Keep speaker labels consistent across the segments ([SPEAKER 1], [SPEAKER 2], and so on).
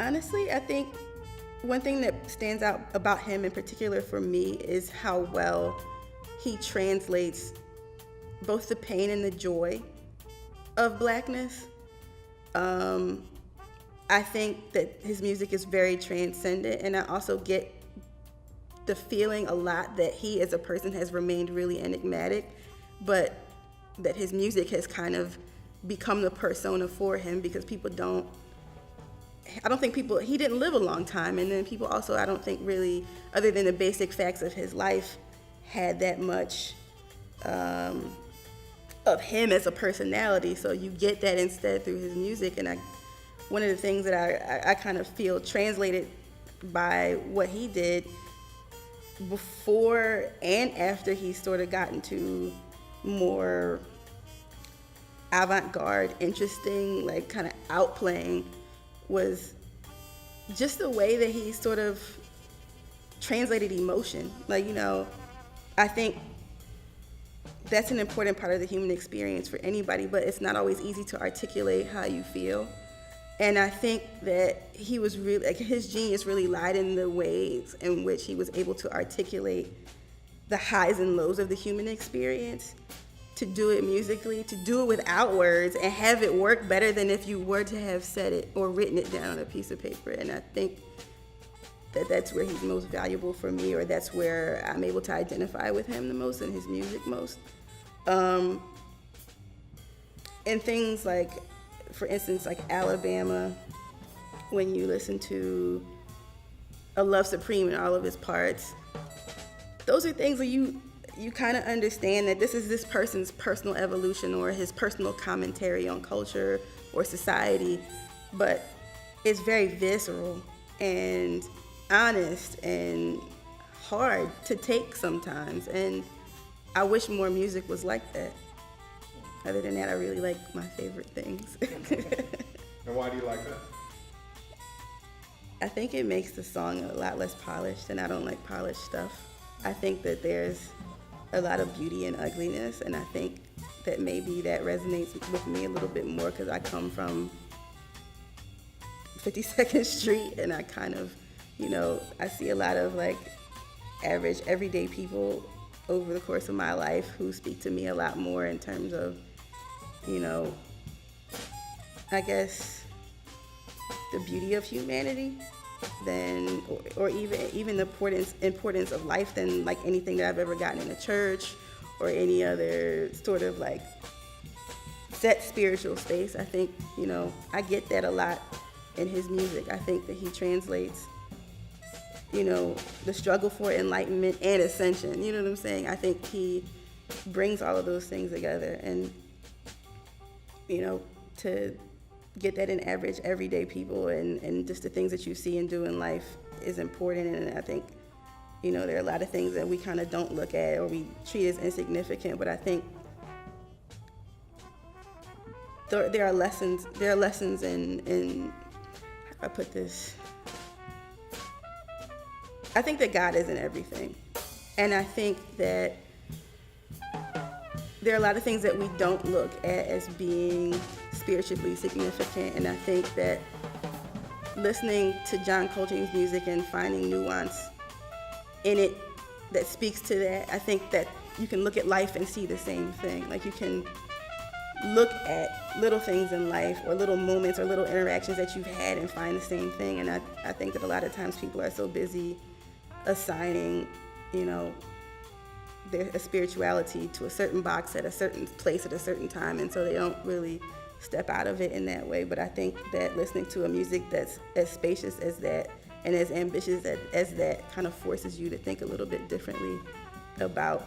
[SPEAKER 1] Honestly, I think one thing that stands out about him in particular for me is how well he translates both the pain and the joy of Blackness. I think that his music is very transcendent, and I also get the feeling a lot that he as a person has remained really enigmatic, but that his music has kind of become the persona for him because I don't think he didn't live a long time, and then people also, I don't think really, other than the basic facts of his life, had that much of him as a personality. So you get that instead through his music, and one of the things that I kind of feel translated by what he did before and after he sort of got into more avant-garde, interesting, like kind of outplaying, was just the way that he sort of translated emotion. Like, I think that's an important part of the human experience for anybody, but it's not always easy to articulate how you feel. And I think that he was really, like, his genius really lied in the ways in which he was able to articulate the highs and lows of the human experience, to do it musically, to do it without words, and have it work better than if you were to have said it or written it down on a piece of paper. And I think that that's where he's most valuable for me, or that's where I'm able to identify with him the most and his music most. And things like, for instance, like Alabama, when you listen to A Love Supreme and all of his parts, those are things where you kind of understand that this is this person's personal evolution or his personal commentary on culture or society, but it's very visceral and honest and hard to take sometimes. And I wish more music was like that. Other than that, I really like my favorite things.
[SPEAKER 2] And why do you like that?
[SPEAKER 1] I think it makes the song a lot less polished, and I don't like polished stuff. I think that there's a lot of beauty in ugliness, and I think that maybe that resonates with me a little bit more because I come from 52nd Street, and I kind of, I see a lot of like average, everyday people over the course of my life who speak to me a lot more in terms of, I guess, the beauty of humanity than, or even the importance of life than like anything that I've ever gotten in a church or any other sort of like set spiritual space. I think, I get that a lot in his music. I think that he translates, the struggle for enlightenment and ascension. You know what I'm saying? I think he brings all of those things together, and, to get that in average, everyday people and just the things that you see and do in life is important. And I think, there are a lot of things that we kind of don't look at or we treat as insignificant, but I think there are lessons in how do I put this? I think that God isn't everything. And I think that there are a lot of things that we don't look at as being spiritually significant. And I think that listening to John Coltrane's music and finding nuance in it that speaks to that, I think that you can look at life and see the same thing. Like, you can look at little things in life or little moments or little interactions that you've had and find the same thing. And I think that a lot of times people are so busy assigning, their spirituality to a certain box at a certain place at a certain time, and so they don't really step out of it in that way. But I think that listening to a music that's as spacious as that and as ambitious as that kind of forces you to think a little bit differently about,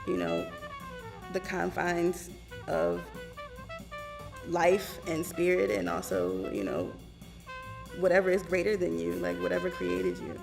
[SPEAKER 1] the confines of life and spirit, and also, whatever is greater than you, like whatever created you.